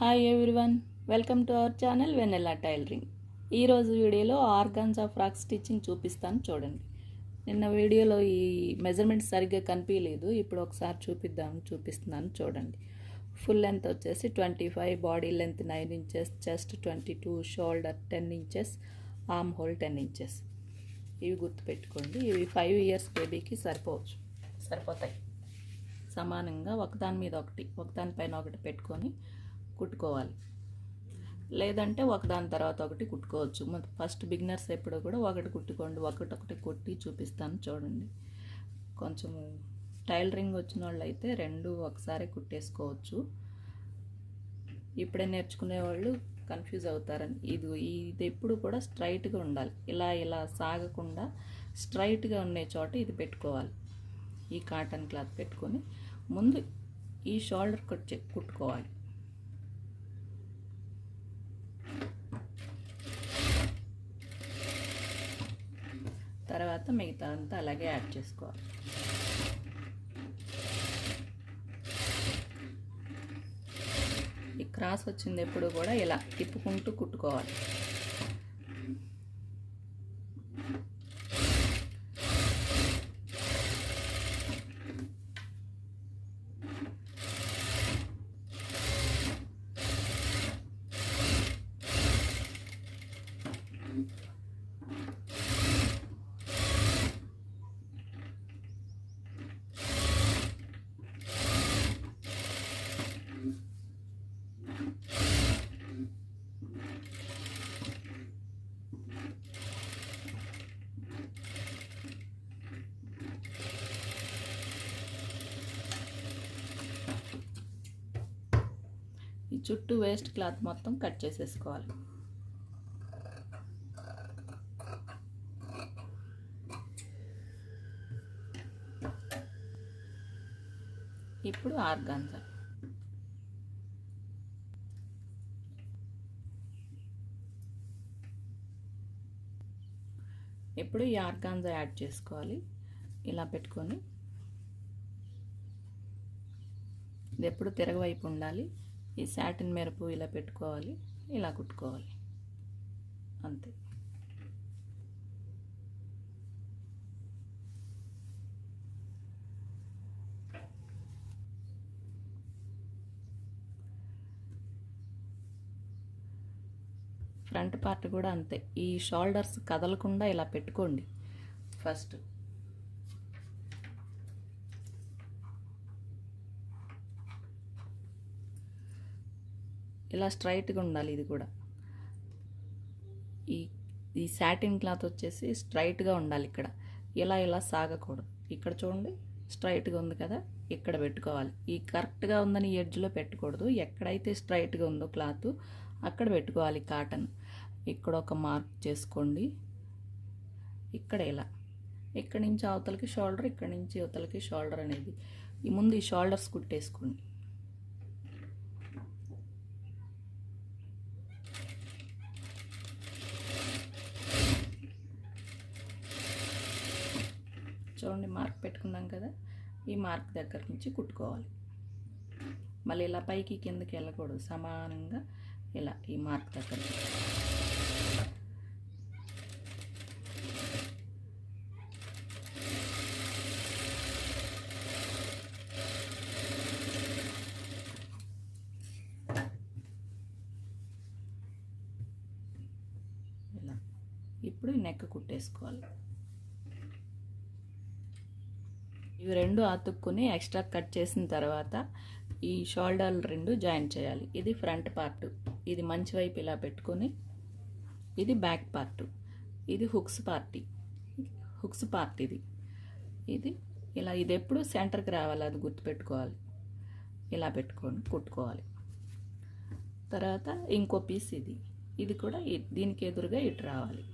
Hi everyone, welcome to our channel Vennela tailoring. ఈరోజు వీడియోలో organza frock stitching చూపిస్తాను చూడండి. నిన్న వీడియోలో ఈ మెజర్మెంట్ సరిగ్గా కనిపించలేదు, ఇప్పుడు ఒకసారి చూపిస్తున్నాను చూడండి. ఫుల్ లెంత్ వచ్చేసి 25, body length 9 inches, chest 22, shoulder 10 inches, arm whole 10 inches. ఇవి గుర్తుపెట్టుకోండి. ఇవి 5 ఇయర్స్ బేబీకి సరిపోతాయి. సమానంగా ఒకదాని మీద ఒకటి, ఒకదానిపైన ఒకటి పెట్టుకొని కుట్టుకోవాలి. లేదంటే ఒకదాని తర్వాత ఒకటి కుట్టుకోవచ్చు. ఫస్ట్ బిగినర్స్ ఎప్పుడు కూడా ఒకటి కుట్టుకోండి. ఒకటి కుట్టి చూపిస్తాను చూడండి. కొంచెం టైలరింగ్ వచ్చిన వాళ్ళు అయితే రెండు ఒకసారి కుట్టేసుకోవచ్చు. ఇప్పుడే నేర్చుకునే వాళ్ళు కన్ఫ్యూజ్ అవుతారని. ఇది ఎప్పుడు కూడా స్ట్రైట్గా ఉండాలి. ఇలా సాగకుండా స్ట్రైట్గా ఉండే చోట ఇది పెట్టుకోవాలి. ఈ కాటన్ క్లాత్ పెట్టుకొని ముందు ఈ షోల్డర్ కుట్టుకోవాలి. తర్వాత మిగతా అంతా అలాగే యాడ్ చేసుకోవాలి. ఈ క్రాస్ వచ్చింది ఎప్పుడు కూడా ఇలా తిప్పుకుంటూ కుట్టుకోవాలి. ఈ చుట్టూ వేస్ట్ క్లాత్ మొత్తం కట్ చేసేసుకోవాలి. ఇప్పుడు ఆర్గాన్జా. ఇప్పుడు ఈ ఆర్గాన్జా యాడ్ చేసుకోవాలి. ఇలా పెట్టుకొని ఇది ఎప్పుడు తిరగవైపు ఉండాలి. ఈ సాటిన్ మెరుపు ఇలా పెట్టుకోవాలి, ఇలా కుట్టుకోవాలి, అంతే. ఫ్రంట్ పార్ట్ కూడా అంతే. ఈ షోల్డర్స్ కదలకుండా ఇలా పెట్టుకోండి. ఫస్ట్ ఇలా స్ట్రైట్గా ఉండాలి. ఇది కూడా ఈ సాటిన్ క్లాత్ వచ్చేసి స్ట్రైట్గా ఉండాలి. ఇక్కడ ఇలా సాగకూడదు. ఇక్కడ చూడండి, స్ట్రైట్గా ఉంది కదా, ఇక్కడ పెట్టుకోవాలి. ఈ కరెక్ట్గా ఉందని ఎడ్జ్లో పెట్టకూడదు. ఎక్కడైతే స్ట్రైట్గా ఉందో క్లాత్ అక్కడ పెట్టుకోవాలి కాటన్. ఇక్కడ ఒక మార్క్ చేసుకోండి. ఇక్కడ ఇలా, ఇక్కడి నుంచి అవతలకి షోల్డర్, ఇక్కడి నుంచి అవతలకి షోల్డర్ అనేది ముందు ఈ షోల్డర్స్ కుట్టేసుకోండి. చూడండి, మార్క్ పెట్టుకున్నాం కదా, ఈ మార్క్ దగ్గర నుంచి కుట్టుకోవాలి. మళ్ళీ ఇలా పైకి కిందకి వెళ్ళకూడదు. సమానంగా ఇలా ఈ మార్క్ దగ్గర ఇలా. ఇప్పుడు నెక్ కుట్టేసుకోవాలి. ఇవి రెండు అతుక్కుని ఎక్స్ట్రా కట్ చేసిన తర్వాత ఈ షోల్డర్లు రెండు జాయిన్ చేయాలి. ఇది ఫ్రంట్ పార్ట్, ఇది మంచి వైపు ఇలా పెట్టుకొని, ఇది బ్యాక్ పార్ట్, ఇది హుక్స్ పార్ట్ ఇది ఇలా. ఇది ఎప్పుడు సెంటర్కి రావాలి, అది గుర్తుపెట్టుకోవాలి. ఇలా పెట్టుకొని కుట్టుకోవాలి. తర్వాత ఇంకో పీస్ ఇది కూడా దీనికి ఎదురుగా ఇటు రావాలి.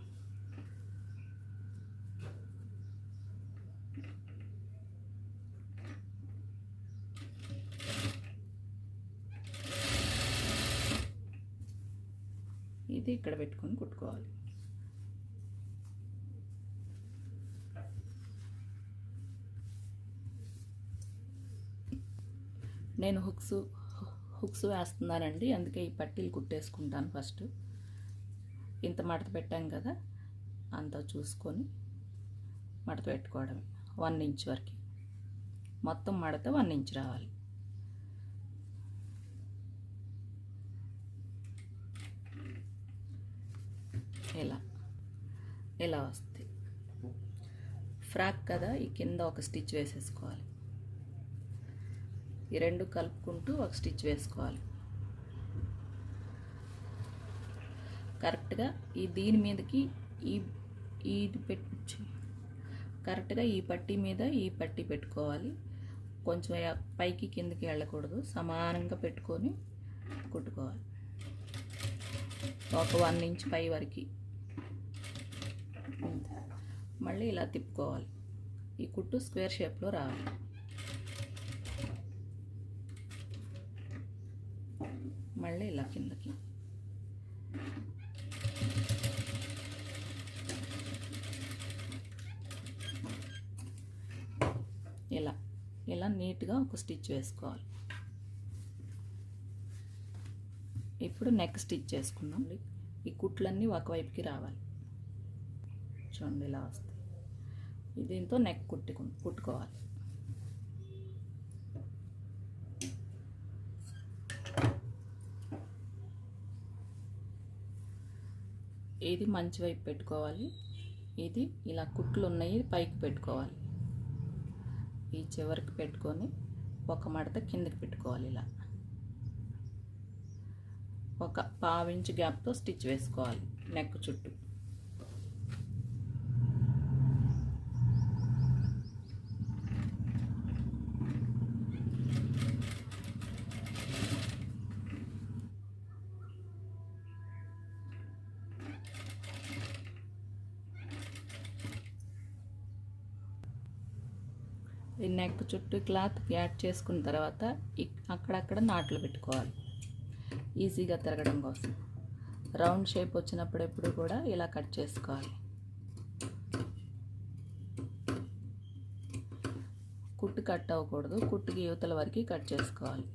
ఇది ఇక్కడ పెట్టుకొని కుట్టుకోవాలి. నేను హుక్స్ వేస్తున్నానండి, అందుకే ఈ పట్టీలు కుట్టేసుకుంటాను. ఫస్ట్ ఇంత మడత పెట్టాం కదా, అంత చూసుకొని మడత పెట్టుకోవడమే. 1 ఇంచ్ వరకు మొత్తం మడత 1 ఇంచ్ రావాలి. ఇలా వస్తుంది. ఫ్రాక్ కదా, ఈ కింద ఒక స్టిచ్ వేసేసుకోవాలి. ఈ రెండు కలుపుకుంటూ ఒక స్టిచ్ వేసుకోవాలి. కరెక్ట్గా దీని మీదకి ఇది పెట్టి కరెక్ట్గా ఈ పట్టీ మీద ఈ పట్టీ పెట్టుకోవాలి. కొంచెం పైకి కిందకి వెళ్ళకూడదు, సమానంగా పెట్టుకొని కుట్టుకోవాలి. ఒక 1 ఇంచ్ పై వరకు మళ్ళీ ఇలా తిప్పుకోవాలి. ఈ కుట్టు స్క్వేర్ షేప్లో రావాలి. మళ్ళీ ఇలా కిందకి ఇలా నీట్గా ఒక స్టిచ్ వేసుకోవాలి. ఇప్పుడు నెక్ స్టిచ్ చేసుకుందాం. ఈ కుట్లన్నీ ఒకవైపుకి రావాలి. చూడండి ఇలా వస్తాయి. దీంతో నెక్ కుట్టుకోవాలి. ఇది మంచి వైపు పెట్టుకోవాలి. ఇది ఇలా కుట్లు ఉన్నాయి పైకి పెట్టుకోవాలి. ఈ చివరికి పెట్టుకొని ఒక మడత కిందకి పెట్టుకోవాలి. ఇలా ఒక 1/2 ఇంచ్ గ్యాప్తో స్టిచ్ వేసుకోవాలి నెక్ చుట్టూ. ఈ నెక్ చుట్టూ క్లాత్ యాడ్ చేసుకున్న తర్వాత అక్కడక్కడ నాట్లు పెట్టుకోవాలి, ఈజీగా తిరగడం కోసం. రౌండ్ షేప్ వచ్చినప్పుడు ఎప్పుడు కూడా ఇలా కట్ చేసుకోవాలి. కుట్టు కట్ అవ్వకూడదు, కుట్టుకి యువతల వరకు కట్ చేసుకోవాలి.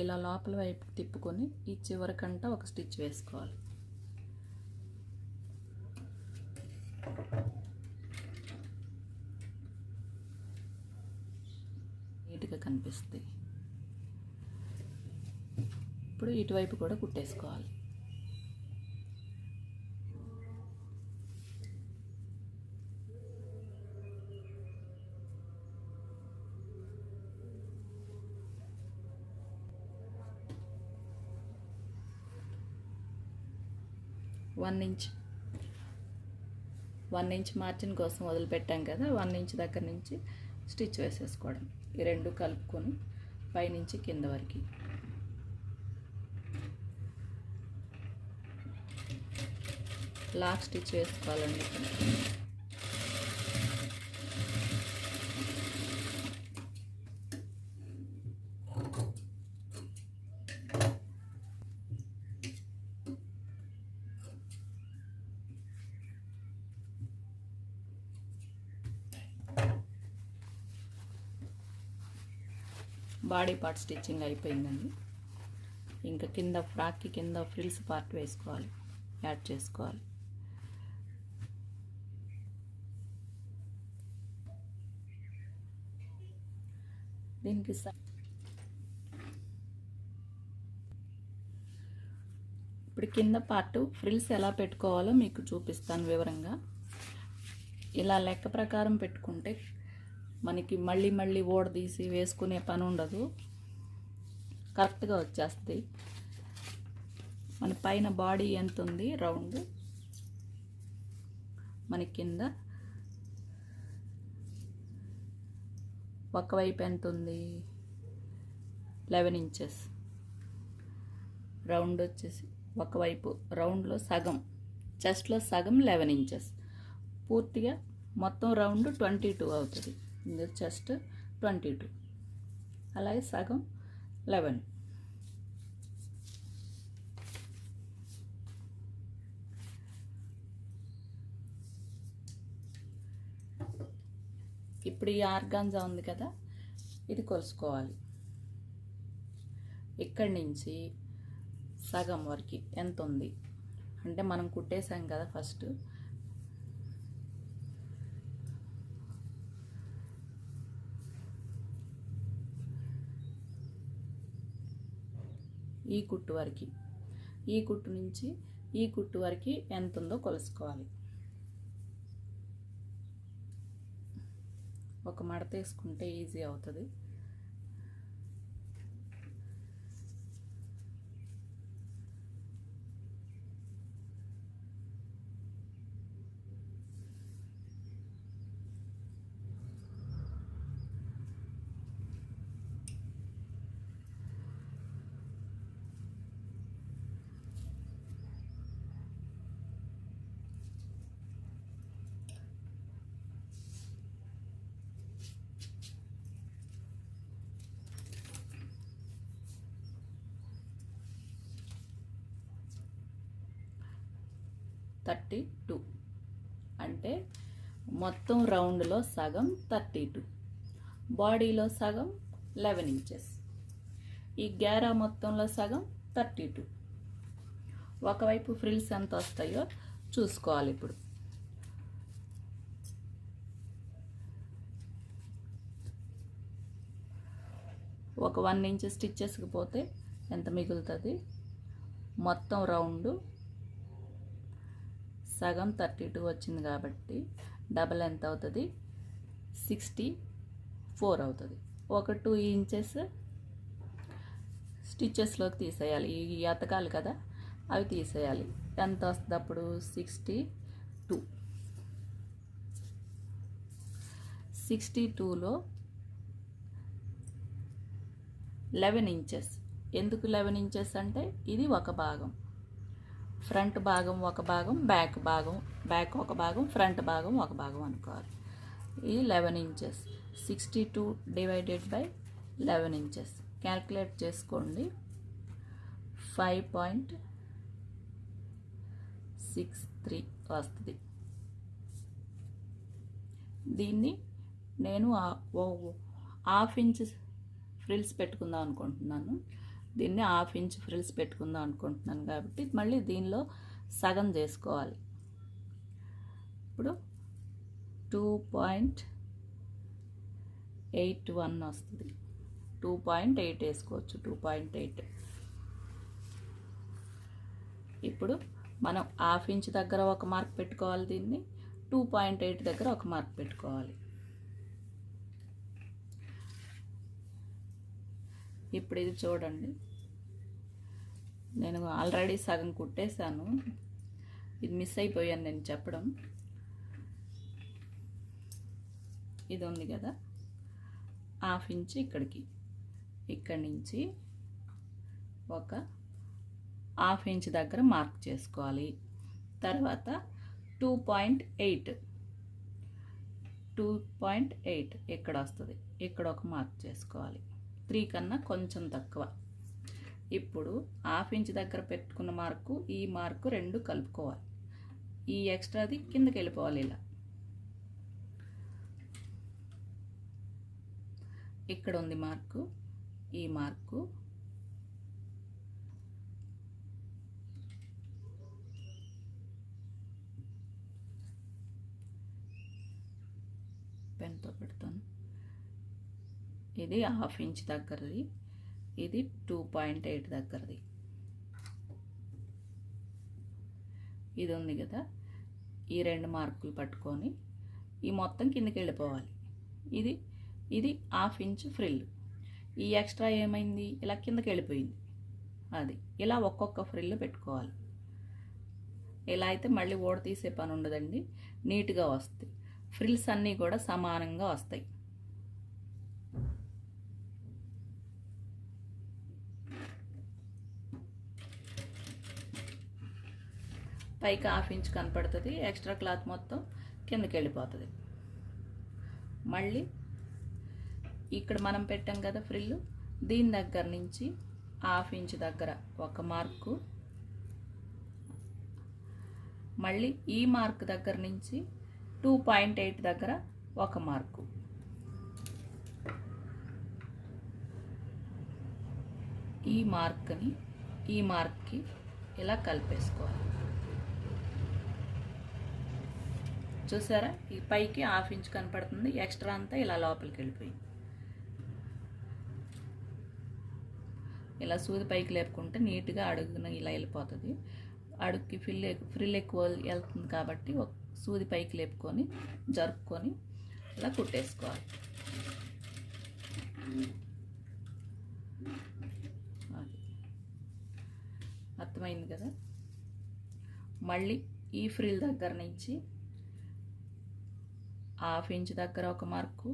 ఇలా లోపల వైపు తిప్పుకొని ఈ చివరికంట ఒక స్టిచ్ వేసుకోవాలి. నీట్గా కనిపిస్తుంది. ఇప్పుడు ఇటువైపు కూడా కుట్టేసుకోవాలి. వన్ ఇంచ్ మార్జిన్ కోసం వదిలిపెట్టాం కదా, 1 ఇంచ్ దగ్గర నుంచి స్టిచ్ వేసేసుకోవడం. ఈ రెండు కలుపుకొని పైనుంచి కింద వరకు లాక్ స్టిచ్ వేసుకోవాలండి. బాడీ పార్ట్ స్టిచ్చింగ్ అయిపోయిందండి. ఇంకా కింద ఫ్రాక్కి కింద ఫ్రిల్స్ పార్ట్ వేసుకోవాలి, యాడ్ చేసుకోవాలి. దీనికి ఇప్పుడు కింద పార్ట్ ఫ్రిల్స్ ఎలా పెట్టుకోవాలో మీకు చూపిస్తాను వివరంగా. ఇలా లెక్క ప్రకారం పెట్టుకుంటే మనకి మళ్ళీ ఊడదీసి వేసుకునే పని ఉండదు. కరెక్ట్గా వచ్చేస్తుంది. మన పైన బాడీ ఎంత ఉంది రౌండ్, మన కింద ఒకవైపు ఎంత ఉంది 11 ఇంచెస్. రౌండ్ వచ్చేసి ఒకవైపు రౌండ్లో సగం, చెస్ట్లో సగం 11 ఇంచెస్. పూర్తిగా మొత్తం రౌండ్ 22 అవుతుంది. ఇది చెస్ట్ 22, అలాగే సగం 11. ఇప్పుడు ఈ ఆర్గాన్జా ఉంది కదా, ఇది కొలుసుకోవాలి. ఇక్కడి నుంచి సగం వరకు ఎంత ఉంది అంటే మనం కుట్టేసాం కదా ఫస్ట్. ఈ కుట్టు వరకు, ఈ కుట్టు నుంచి ఈ కుట్టు వరకు ఎంత ఉందో కొలుసుకోవాలి. ఒక మడత వేసుకుంటే ఈజీ అవుతుంది. (32) అంటే మొత్తం రౌండ్లో సగం 32, బాడీలో సగం 11 ఇంచెస్, ఈ గేరా మొత్తంలో సగం 32. ఒకవైపు ఫ్రిల్స్ ఎంత వస్తాయో చూసుకోవాలి. ఇప్పుడు ఒక 1 ఇంచ్ స్టిచ్చెస్కి పోతే ఎంత మిగులుతుంది? మొత్తం రౌండ్ సగం 32 వచ్చింది కాబట్టి డబల్ ఎంత అవుతుంది? 64 అవుతుంది. ఒక 2 ఇంచెస్ స్టిచ్చెస్లోకి తీసేయాలి. ఈ అతకాలు కదా, అవి తీసేయాలి. ఎంత వస్తుంది అప్పుడు? 62. 62లో 11 ఇంచెస్. ఎందుకు 11 ఇంచెస్ అంటే ఇది ఒక భాగం, ఫ్రంట్ భాగం ఒక భాగం, బ్యాక్ ఒక భాగం, ఫ్రంట్ భాగం ఒక భాగం అనుకోవాలి. ఇది 11 inches. 62 divided by 11 inches calculate చేసుకోండి. 5.63 వస్తుంది. దీన్ని నేను 1/2 ఇంచ్ ఫ్రిల్స్ పెట్టుకుందాం అనుకుంటున్నాను. దీన్ని 1/2 ఇంచ్ ఫ్రిల్స్ పెట్టుకుందాం అనుకుంటున్నాను కాబట్టి మళ్ళీ దీనిలో సగం చేసుకోవాలి. ఇప్పుడు 2.81 వస్తుంది. 2.8 వేసుకోవచ్చు. 2.8. ఇప్పుడు మనం 1/2 ఇంచ్ దగ్గర ఒక మార్క్ పెట్టుకోవాలి. దీన్ని 2.8 దగ్గర ఒక మార్క్ పెట్టుకోవాలి. ఇప్పుడు ఇది చూడండి, నేను ఆల్రెడీ సగం కుట్టేశాను. ఇది మిస్ అయిపోయాను నేను చెప్పడం. ఇది ఉంది కదా, 1/2 ఇంచ్ ఇక్కడికి, ఇక్కడి నుంచి ఒక 1/2 ఇంచ్ దగ్గర మార్క్ చేసుకోవాలి. తర్వాత 2.8 ఇక్కడ వస్తుంది. ఇక్కడ ఒక మార్క్ చేసుకోవాలి. 3 కన్నా కొంచెం తక్కువ. ఇప్పుడు 1/2 ఇంచ్ దగ్గర పెట్టుకున్న మార్కు, ఈ మార్కు 2 కలుపుకోవాలి. ఈ ఎక్స్ట్రాది కిందకి వెళ్ళిపోవాలి. ఇలా ఇక్కడ ఉంది మార్కు, ఈ మార్కు పెన్తో పెడతాను. ఇది 1/2 ఇంచ్ దగ్గరది, ఇది 2.8 దగ్గరది. ఇది ఉంది కదా, ఈ 2 మార్కులు పట్టుకొని ఈ మొత్తం కిందకి వెళ్ళిపోవాలి. ఇది 1/2 ఇంచ్ ఫ్రిల్. ఈ ఎక్స్ట్రా ఏమైంది, ఇలా కిందకి వెళ్ళిపోయింది. అది ఇలా ఒక్కొక్క ఫ్రిల్ పెట్టుకోవాలి. ఇలా అయితే మళ్ళీ ఓడ తీసే పని ఉండదండి, నీట్గా వస్తాయి. ఫ్రిల్స్ అన్నీ కూడా సమానంగా వస్తాయి. పైకి 1/2 ఇంచ్ కనపడుతుంది, ఎక్స్ట్రా క్లాత్ మొత్తం కిందకి వెళ్ళిపోతుంది. మళ్ళీ ఇక్కడ మనం పెట్టాం కదా ఫ్రిల్, దీని దగ్గర నుంచి 1/2 ఇంచ్ దగ్గర ఒక మార్కు, మళ్ళీ ఈ మార్క్ దగ్గర నుంచి 2.8 దగ్గర ఒక మార్కు. ఈ మార్క్ని ఈ మార్క్కి ఇలా కలిపేసుకోవాలి. చూసారా, ఈ పైకి 1/2 ఇంచ్ కనపడుతుంది, ఎక్స్ట్రా అంతా ఇలా లోపలికి వెళ్ళిపోయింది. ఇలా సూది పైకి లేపుకుంటే నీట్గా అడుగున ఇలా వెళ్ళిపోతుంది. అడుగుకి ఫ్రిల్ ఎక్కువ వెళ్తుంది కాబట్టి ఒక సూది పైకి లేపుకొని జరుపుకొని ఇలా కుట్టేసుకోవాలి. అర్థమైంది కదా. మళ్ళీ ఈ ఫ్రిల్ దగ్గర నుంచి 1/2 ఇంచ్ దగ్గర ఒక మార్కు,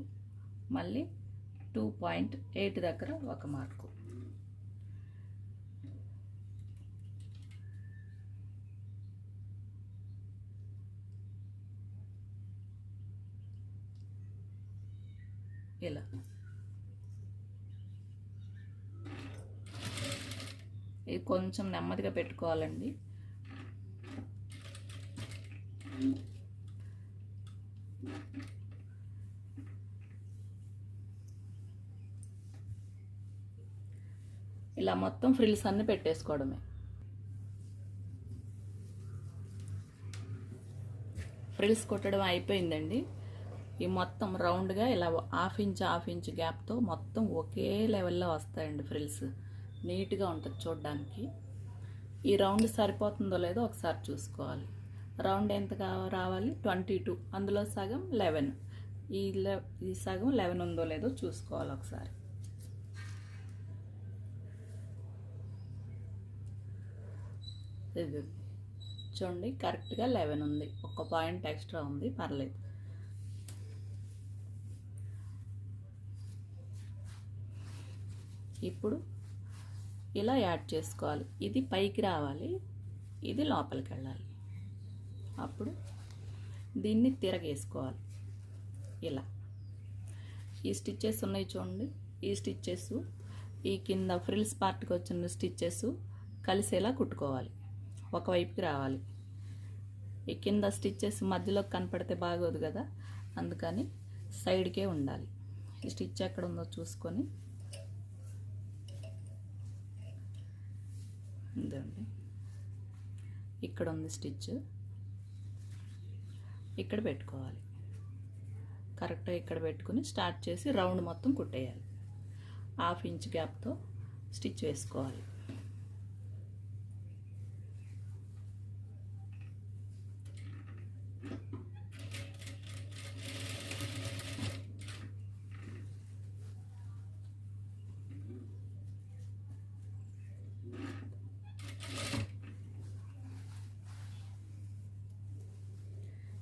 మళ్ళీ 2.8 దగ్గర ఒక మార్కు. ఇలా ఇది కొంచెం నెమ్మదిగా పెట్టుకోవాలండి. ఇలా మొత్తం ఫ్రిల్స్ అన్ని పెట్టేసుకోవడమే. ఫ్రిల్స్ కొట్టడం అయిపోయిందండి. ఈ మొత్తం రౌండ్గా ఇలా 1/2 ఇంచ్ గ్యాప్తో మొత్తం ఒకే లెవెల్లో వస్తాయండి ఫ్రిల్స్. నీట్గా ఉంటుంది చూడడానికి. ఈ రౌండ్ సరిపోతుందో లేదో ఒకసారి చూసుకోవాలి. రౌండ్ ఎంత రావాలి, 22, అందులో సగం 11, ఈ సగం 11 ఉందో లేదో చూసుకోవాలి ఒకసారి. ఇది చూడండి, కరెక్ట్గా 11 ఉంది, ఒక పాయింట్ ఎక్స్ట్రా ఉంది, పర్లేదు. ఇప్పుడు ఇలా యాడ్ చేసుకోవాలి. ఇది పైకి రావాలి, ఇది లోపలికి వెళ్ళాలి. అప్పుడు దీన్ని తిరగేసుకోవాలి. ఇలా ఈ స్టిచ్చెస్ ఉన్నాయి చూడండి, ఈ స్టిచ్చెస్ ఈ కింద ఫ్రిల్స్ పార్ట్కి వచ్చిన స్టిచ్చెస్ కలిసేలా కుట్టుకోవాలి. ఒకవైపుకి రావాలి. ఈ కింద స్టిచ్చెస్ మధ్యలో కనపడితే బాగోదు కదా, అందుకని సైడ్కే ఉండాలి. ఈ స్టిచ్ ఎక్కడ ఉందో చూసుకొని ఇదండి, ఇక్కడ ఉంది స్టిచ్, ఇక్కడ పెట్టుకోవాలి. కరెక్ట్గా ఇక్కడ పెట్టుకుని స్టార్ట్ చేసి రౌండ్ మొత్తం కుట్టేయాలి. 1/2 ఇంచ్ గ్యాప్తో స్టిచ్ వేసుకోవాలి.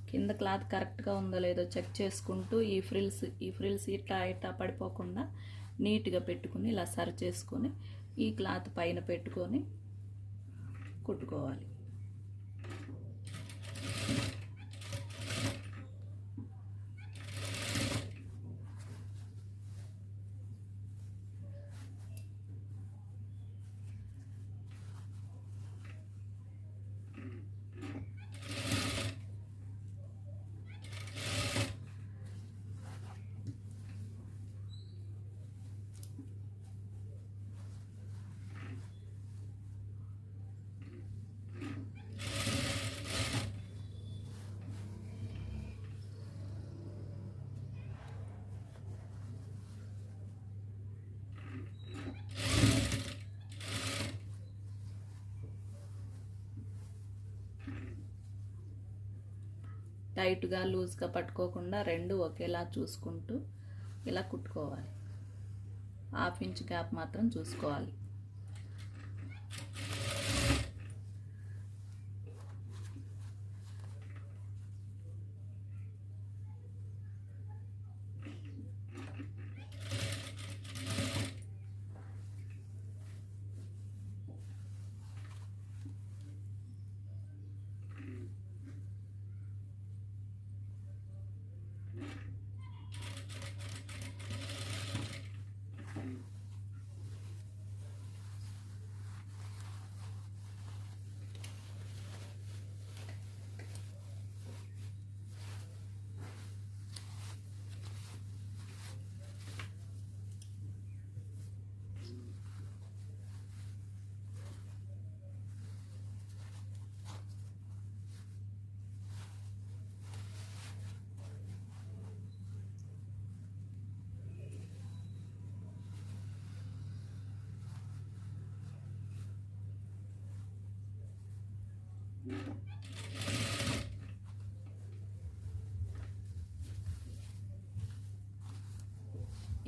కింద క్లాత్ కరెక్ట్గా ఉందో లేదో చెక్ చేసుకుంటూ ఈ ఫ్రిల్స్ ఇట్లా పడిపోకుండా నీట్గా పెట్టుకుని ఇలా సరి చేసుకొని ఈ క్లాత్ పైన పెట్టుకొని కుట్టుకోవాలి. టైట్గా లూజ్గా పట్టుకోకుండా రెండు ఒకేలా చూసుకుంటూ ఇలా కుట్టుకోవాలి. హాఫ్ ఇంచ్ గ్యాప్ మాత్రం చూసుకోవాలి.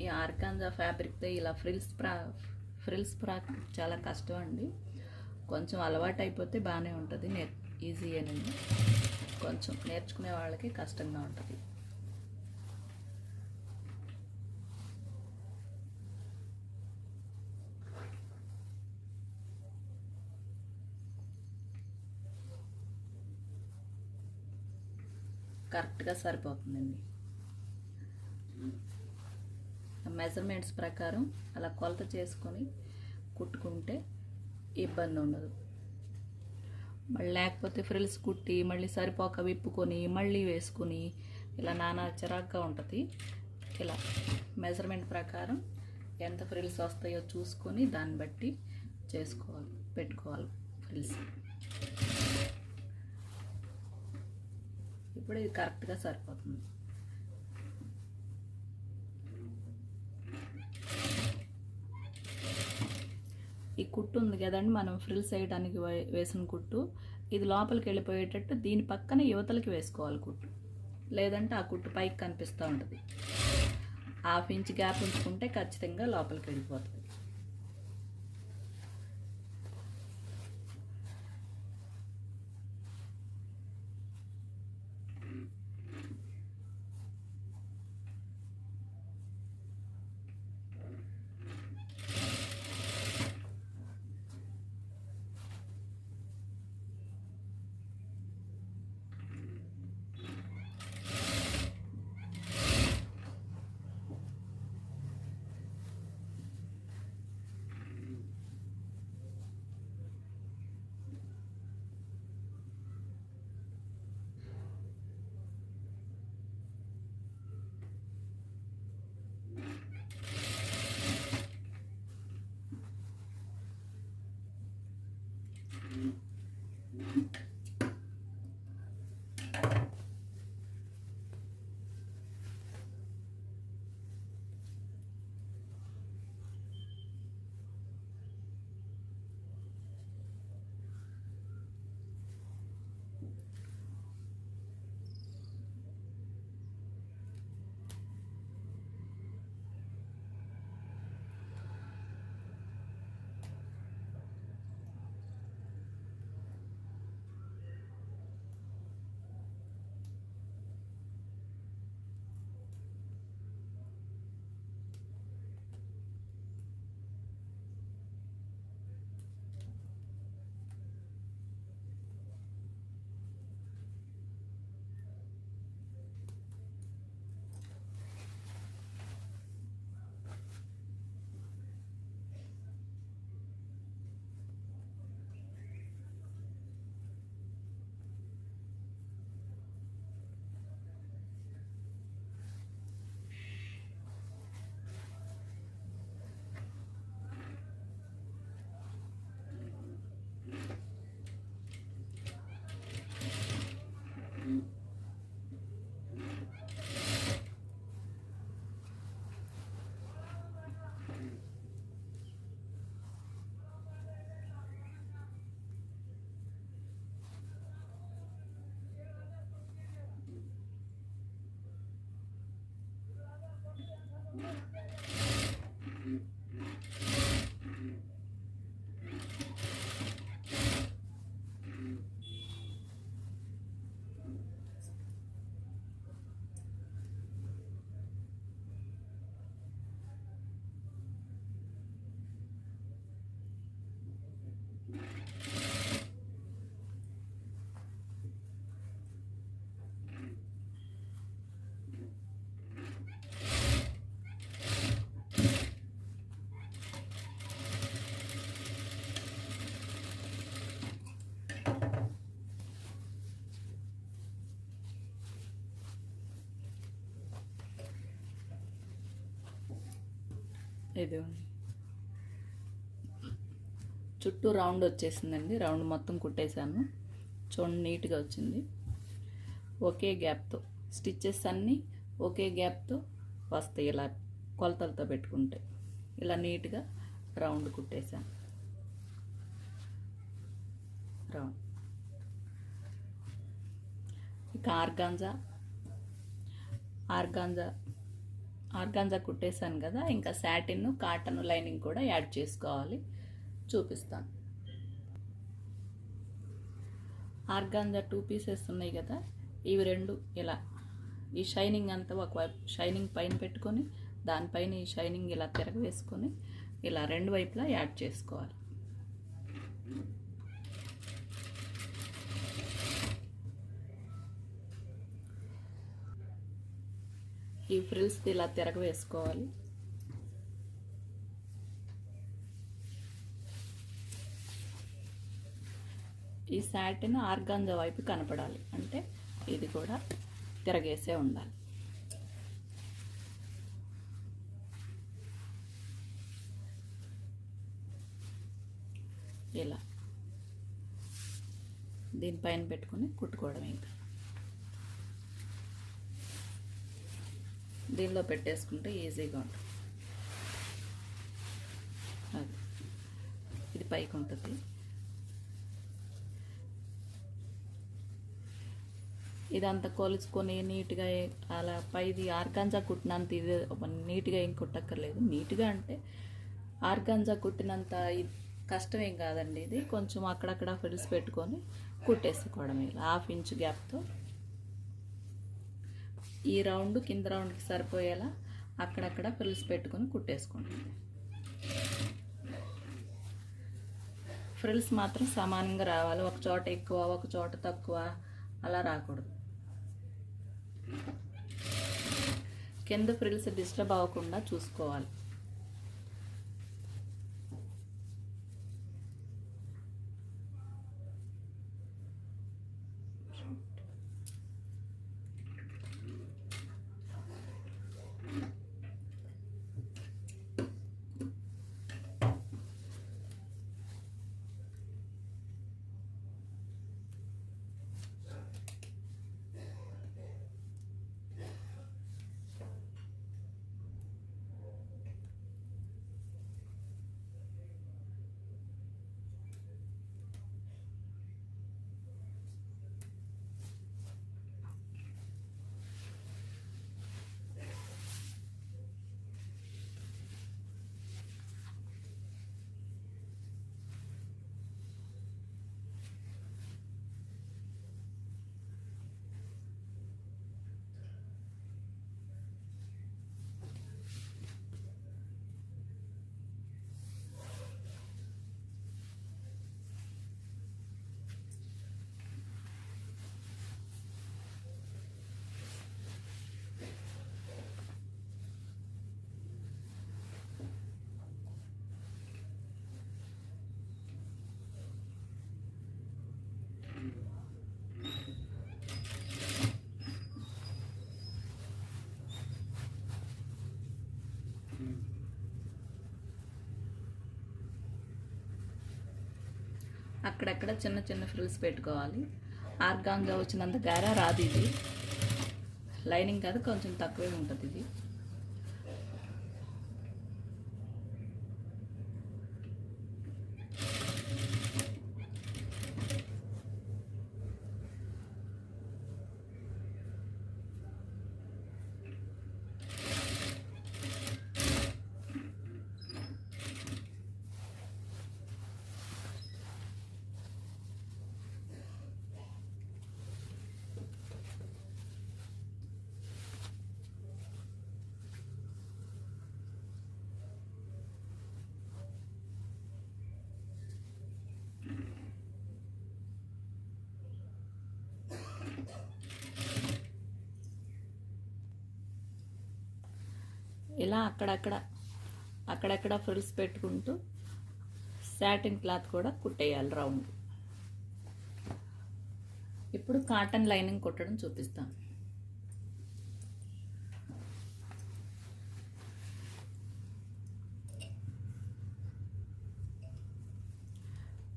ఈ ఆర్గాంజా ఫ్యాబ్రిక్తో ఇలా ఫ్రిల్స్ ఫ్రాక్ చాలా కష్టం అండి. కొంచెం అలవాటు అయిపోతే బాగానే ఉంటుంది, ఈజీ అనేది. కొంచెం నేర్చుకునే వాళ్ళకి కష్టంగా ఉంటుంది. కరెక్ట్గా సరిపోతుందండి. మెజర్మెంట్స్ ప్రకారం అలా కొలత చేసుకొని కుట్టుకుంటే ఇబ్బంది ఉండదు. మళ్ళీ లేకపోతే ఫ్రిల్స్ కుట్టి మళ్ళీ సరిపోక విప్పుకొని మళ్ళీ వేసుకొని ఇలా నానా చిరాగ్గా ఉంటుంది. ఇలా మెజర్మెంట్ ప్రకారం ఎంత ఫ్రిల్స్ వస్తాయో చూసుకొని దాన్ని బట్టి పెట్టుకోవాలి ఫ్రిల్స్. ఇప్పుడు ఇది కరెక్ట్గా సరిపోతుంది. ఈ కుట్టు ఉంది కదండి, మనం ఫ్రిల్స్ వేయడానికి వేసిన కుట్టు, ఇది లోపలికి వెళ్ళిపోయేటట్టు దీని పక్కన యువతలకి వేసుకోవాలి కుట్టు. లేదంటే ఆ కుట్టు పైకి కనిపిస్తూ ఉంటుంది. హాఫ్ ఇంచ్ గ్యాప్ ఉంచుకుంటే ఖచ్చితంగా లోపలికి వెళ్ళిపోతుంది. ఇది చుట్టూ రౌండ్ వచ్చేసిందండి. రౌండ్ మొత్తం కుట్టేశాను. చూడండి నీట్గా వచ్చింది. ఒకే గ్యాప్తో స్టిచ్చెస్ అన్నీ ఒకే గ్యాప్తో వస్తాయి. ఇలా కొలతలతో పెట్టుకుంటే ఇలా నీట్గా రౌండ్ కుట్టేశాను. రౌండ్. ఇక ఆర్గాంజా కుట్టేశాను కదా, ఇంకా సాటిన్ కాటన్ లైనింగ్ కూడా యాడ్ చేసుకోవాలి. చూపిస్తాను. ఆర్గాంజా 2 పీసెస్ ఉన్నాయి కదా, ఇవి రెండు ఇలా ఈ షైనింగ్ అంతా ఒకవైపు షైనింగ్ పైన పెట్టుకొని దానిపైన ఈ షైనింగ్ ఇలా తిరగవేసుకొని ఇలా రెండు వైపులా యాడ్ చేసుకోవాలి. ఈ ఫ్రిల్స్ ఇలా తిరగవేసుకోవాలి. ఈ సాటిన్ ఆర్గాంజా వైపు కనపడాలి, అంటే ఇది కూడా తిరగేసే ఉండాలి. ఇలా దీనిపైన పెట్టుకొని కుట్టుకోవడం. ఇంకా దీనిలో పెట్టేసుకుంటే ఈజీగా ఉంటుంది. అది ఇది పైకి ఉంటుంది. ఇదంతా కొలుచుకొని నీట్గా అలా పైది ఆర్గాంజా కుట్టినంత ఇది నీట్గా ఏం కుట్టక్కర్లేదు. నీట్గా అంటే ఆర్గాంజా కుట్టినంత కష్టం ఏం కాదండి. ఇది కొంచెం అక్కడక్కడ ఫ్రిల్స్ పెట్టుకొని కుట్టేసుకోవడం. ఇలా 1/2 ఇంచ్ గ్యాప్తో ఈ రౌండ్ కింద రౌండ్కి సరిపోయేలా అక్కడక్కడ ఫ్రిల్స్ పెట్టుకొని కుట్టేసుకోండి. ఫ్రిల్స్ మాత్రం సమానంగా రావాలి. ఒక చోట ఎక్కువ ఒక చోట తక్కువ అలా రాకూడదు. కింద ఫ్రిల్స్ డిస్టర్బ్ అవ్వకుండా చూసుకోవాలి. అక్కడక్కడ చిన్న చిన్న ఫ్రిల్స్ పెట్టుకోవాలి. ఆర్గాంజా వచ్చినంత గారా రాదు. ఇది లైనింగ్ కాదు, కొంచెం తక్కువే ఉంటుంది ఇది. ఇలా అక్కడక్కడ ఫ్రిల్స్ పెట్టుకుంటూ సాటిన్ క్లాత్ కూడా కుట్టేయాలి రౌండ్. ఇప్పుడు కాటన్ లైనింగ్ కుట్టడం చూపిస్తాను.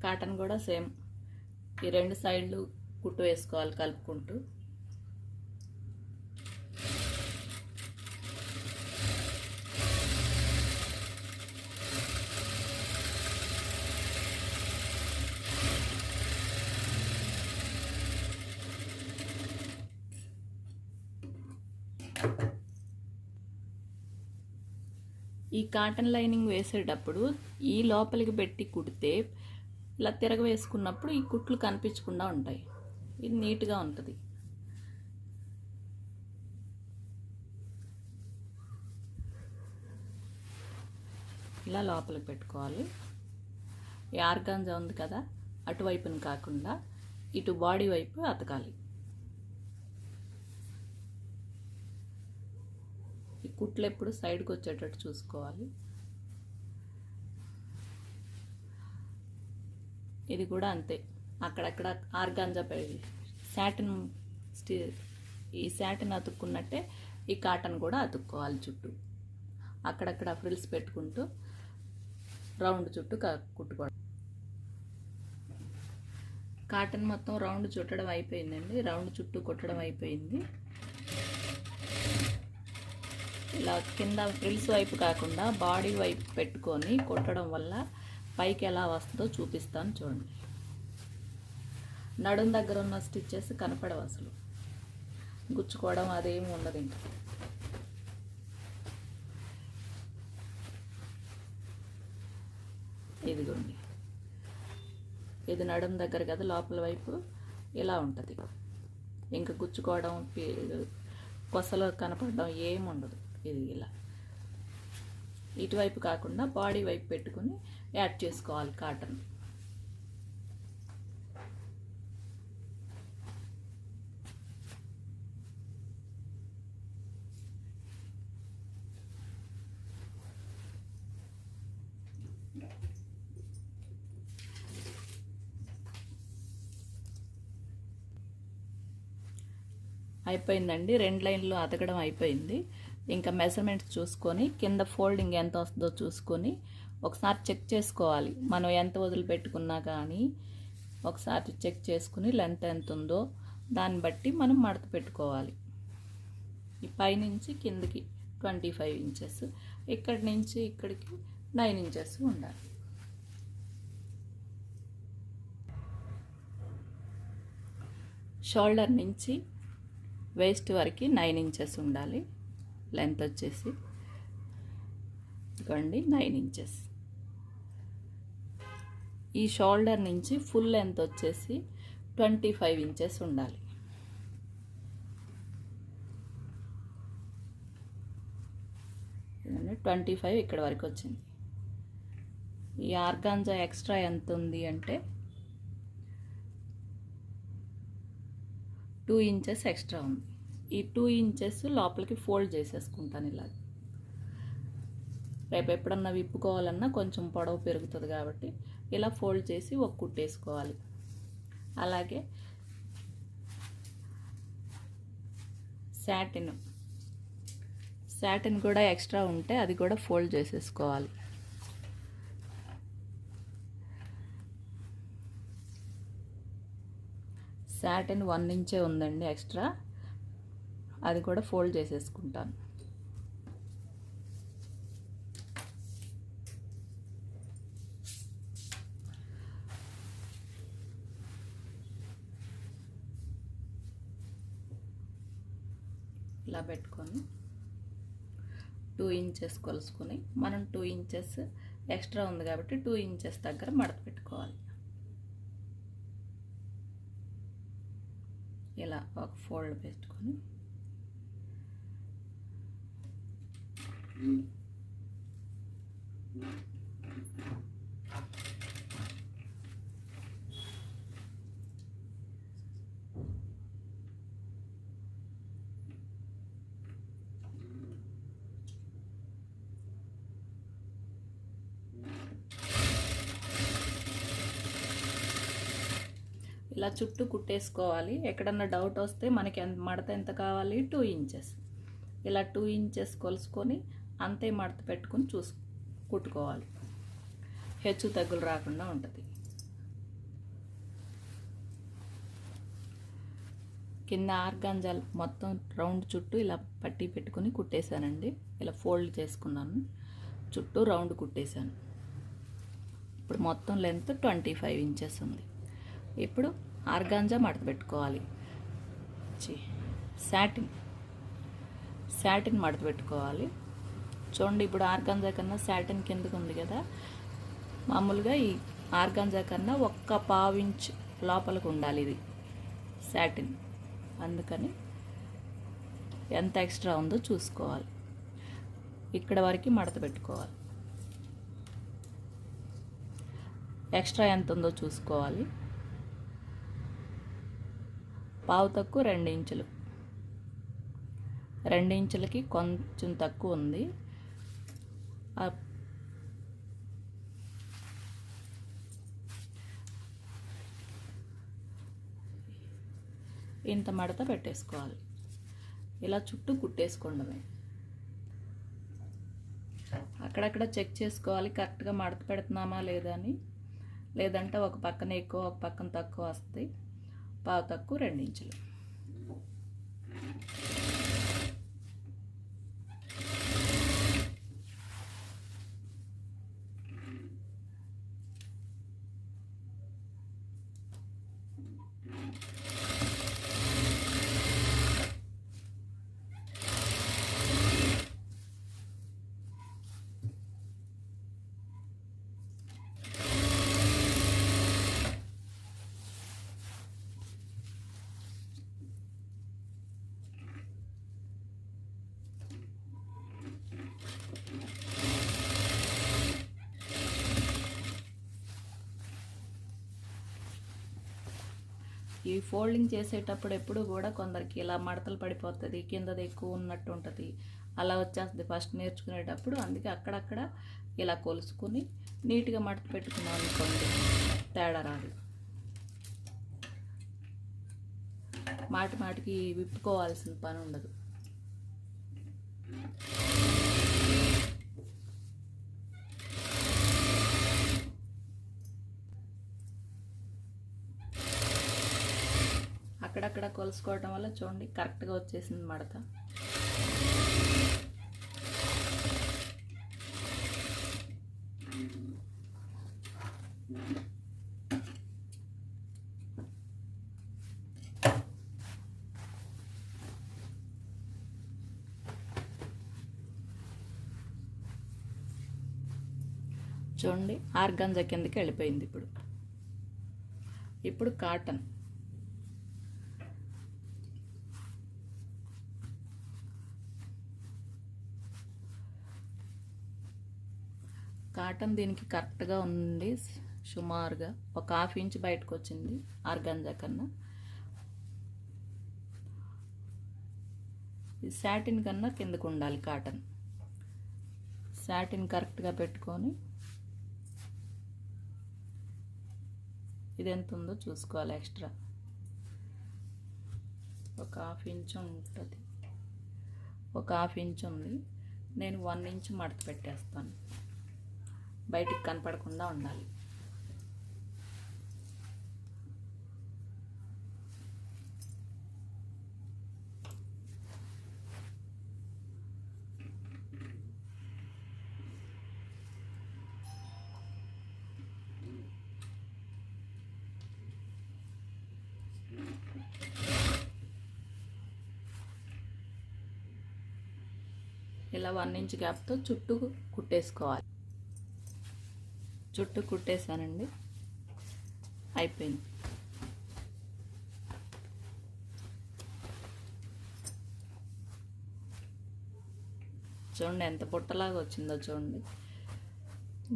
కాటన్ కూడా సేమ్ ఈ రెండు సైడ్లు కుట్టు వేసుకోవాలి కలుపుకుంటూ. ఈ కాటన్ లైనింగ్ వేసేటప్పుడు ఈ లోపలికి పెట్టి కుడితే ఇలా తిరగవేసుకున్నప్పుడు ఈ కుట్లు కనిపించకుండా ఉంటాయి. ఇది నీట్గా ఉంటుంది. ఇలా లోపలికి పెట్టుకోవాలి. ఈ ఆర్గాంజా ఉంది కదా, అటువైపుని కాకుండా ఇటు బాడీ వైపు అతకాలి. ఈ కుట్లు ఎప్పుడు సైడ్కి వచ్చేటట్టు చూసుకోవాలి. ఇది కూడా అంతే, అక్కడక్కడ ఆర్గాంజా శాటిన్ ఈ శాటిన్ అతుక్కున్నట్టే ఈ కాటన్ కూడా అతుక్కోవాలి. చుట్టూ అక్కడక్కడ ఫ్రిల్స్ పెట్టుకుంటూ రౌండ్ చుట్టూ కుట్టుకోవడం. కాటన్ మొత్తం రౌండ్ చుట్టడం అయిపోయిందండి. రౌండ్ చుట్టూ కుట్టడం అయిపోయింది. ఇలా కింద ఫ్రిల్స్ వైపు కాకుండా బాడీ వైపు పెట్టుకొని కుట్టడం వల్ల పైకి ఎలా వస్తుందో చూపిస్తాను చూడండి. నడుం దగ్గర ఉన్న స్టిచ్చెస్ కనపడవు, అసలు గుచ్చుకోవడం అదేమి ఉండదు. ఇంకా ఇదిగోండి, ఇది నడుం దగ్గర కదా, లోపల వైపు ఇలా ఉంటుంది. ఇంకా గుచ్చుకోవడం కొసలు కనపడడం ఏమి ఉండదు. ఇది ఇలా ఇటువైపు కాకుండా బాడీ వైపు పెట్టుకుని యాడ్ చేసుకోవాలి కాటన్. అయిపోయిందండి, 2 లైన్లు అతకడం అయిపోయింది. ఇంకా మెజర్మెంట్స్ చూసుకొని కింద ఫోల్డింగ్ ఎంత వస్తుందో చూసుకొని ఒకసారి చెక్ చేసుకోవాలి. మనం ఎంత వదిలిపెట్టుకున్నా కానీ ఒకసారి చెక్ చేసుకుని లెంత్ ఎంత ఉందో దాన్ని బట్టి మనం మడత పెట్టుకోవాలి. ఈ పైనుంచి కిందకి 25 ఇంచెస్, ఇక్కడి నుంచి ఇక్కడికి 9 ఇంచెస్ ఉండాలి. షోల్డర్ నుంచి వేస్ట్ వరకు 9 ఇంచెస్ ఉండాలి. లెంత్ వచ్చేసి ఇదిగోండి 9 ఇంచెస్. ఈ షోల్డర్ నుంచి ఫుల్ లెంత్ వచ్చేసి 25 ఇంచెస్ ఉండాలి. ఇదండి 25 ఇక్కడ వరకు వచ్చింది. ఈ ఆర్గాంజా ఎక్స్ట్రా ఎంత ఉంది అంటే 2 ఇంచెస్ ఎక్స్ట్రా ఉంది. ఈ 2 ఇంచెస్ లోపలికి ఫోల్డ్ చేసేసుకుంటాను ఇలా. రేపు ఎప్పుడన్నా విప్పుకోవాలన్నా కొంచెం పొడవు పెరుగుతుంది కాబట్టి ఇలా ఫోల్డ్ చేసి ఒక కుట్టేసుకోవాలి. అలాగే శాటిన్ కూడా ఎక్స్ట్రా ఉంటే అది కూడా ఫోల్డ్ చేసేసుకోవాలి. శాటిన్ 1 ఇంచే ఉందండి ఎక్స్ట్రా, అది కూడా ఫోల్డ్ చేసేసుకుంటాను. ఇలా పెట్టుకొని 2 ఇంచెస్ కొలుసుకొని మనం 2 ఇంచెస్ ఎక్స్ట్రా ఉంది కాబట్టి 2 ఇంచెస్ దగ్గర మడత పెట్టుకోవాలి. ఇలా ఒక ఫోల్డ్ పెట్టుకొని ఇలా చుట్టూ కుట్టేసుకోవాలి. ఎక్కడన్నా డౌట్ వస్తే మనకి మడత ఎంత కావాలి, 2 ఇంచెస్. ఇలా 2 ఇంచెస్ కొలుసుకొని అంతే మడత పెట్టుకొని కుట్టుకోవాలి. హెచ్చు తగ్గులు రాకుండా ఉంటుంది. కింద ఆర్గాంజాలు మొత్తం రౌండ్ చుట్టూ ఇలా పట్టి పెట్టుకుని కుట్టేశానండి. ఇలా ఫోల్డ్ చేసుకున్నాను, చుట్టూ రౌండ్ కుట్టేశాను. ఇప్పుడు మొత్తం లెంత్ 25 ఇంచెస్ ఉంది. ఇప్పుడు ఆర్గాంజా మడత పెట్టుకోవాలి. శాటిన్ మడత పెట్టుకోవాలి. చూడండి, ఇప్పుడు ఆర్గాంజా కన్నా శాటిన్ కిందకు ఉంది కదా, మామూలుగా ఈ ఆర్గాంజా కన్నా 1/4 ఇంచ్ లోపలికి ఉండాలి ఇది శాటిన్. అందుకని ఎంత ఎక్స్ట్రా ఉందో చూసుకోవాలి. ఇక్కడ వరకు మడత పెట్టుకోవాలి. ఎక్స్ట్రా ఎంత ఉందో చూసుకోవాలి. పావు తక్కువ 2 ఇంచులు, 2 ఇంచులకి కొంచెం తక్కువ ఉంది. ఇంత మడత పెట్టేసుకోవాలి. ఇలా చుట్టూ కుట్టేసుకోవడమే. అక్కడక్కడ చెక్ చేసుకోవాలి కరెక్ట్గా మడత పెడుతున్నామా లేదా అని. లేదంటే ఒక పక్కన ఎక్కువ ఒక పక్కన తక్కువ వస్తాయి. పావు తక్కువ 2 ఇంచులు. ఈ ఫోల్డింగ్ చేసేటప్పుడు ఎప్పుడు కూడా కొందరికి ఇలా మడతలు పడిపోతుంది, కిందది ఎక్కువ ఉన్నట్టు ఉంటుంది, అలా వచ్చేస్తుంది ఫస్ట్ నేర్చుకునేటప్పుడు. అందుకే అక్కడక్కడ ఇలా కొలుసుకుని నీట్గా మడత పెట్టుకున్నాం అనుకోండి, తేడా రాదు. మాటికి విప్పుకోవాల్సిన పని ఉండదు. అక్కడక్కడ కొలుసుకోవడం వల్ల చూడండి కరెక్ట్గా వచ్చేసింది మడత. చూడండి ఆర్గాంజా కిందకి వెళ్ళిపోయింది. ఇప్పుడు కాటన్. కాటన్ దీనికి కరెక్ట్గా ఉంది. సుమారుగా ఒక 1/2 ఇంచ్ బయటకు వచ్చింది ఆర్గాంజా కన్నా. ఇది శాటిన్ కన్నా కిందకు ఉండాలి కాటన్. శాటిన్ కరెక్ట్గా పెట్టుకొని ఇది ఎంత ఉందో చూసుకోవాలి. ఎక్స్ట్రా ఒక 1/2 ఇంచ్ ఉంటుంది, ఒక 1/2 ఇంచ్ ఉంది. నేను 1 ఇంచ్ మడత పెట్టేస్తాను, బయటికి కనపడకుండా ఉండాలి. ఇలా 1 ఇంచ్ గ్యాప్తో చుట్టూ కుట్టేసుకోవాలి. చుట్టూ కుట్టేసానండి, అయిపోయింది. చూడండి ఎంత బుట్టలాగా వచ్చిందో చూడండి.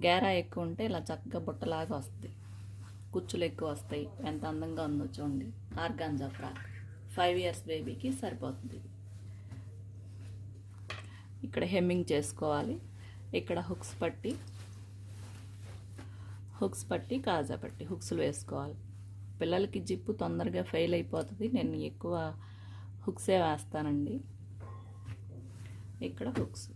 గేరా ఎక్కువ ఉంటే ఇలా చక్కగా బుట్టలాగా వస్తుంది, కుచ్చులు ఎక్కువ వస్తాయి. ఎంత అందంగా ఉందో చూడండి. ఆర్గాంజా ఫ్రాక్ 5 ఇయర్స్ బేబీకి సరిపోతుంది. ఇక్కడ హెమ్మింగ్ చేసుకోవాలి. ఇక్కడ హుక్స్ పట్టి కాజా పట్టి హుక్స్లు వేసుకోవాలి. పిల్లలకి జిప్పు తొందరగా ఫెయిల్ అయిపోతుంది. నేను ఎక్కువ హుక్సే వేస్తానండి. ఇక్కడ హుక్స్.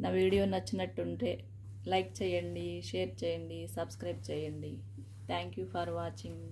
నా వీడియో నచ్చినట్టుంటే లైక్ చేయండి, షేర్ చేయండి, సబ్స్క్రైబ్ చేయండి. Thank you for watching.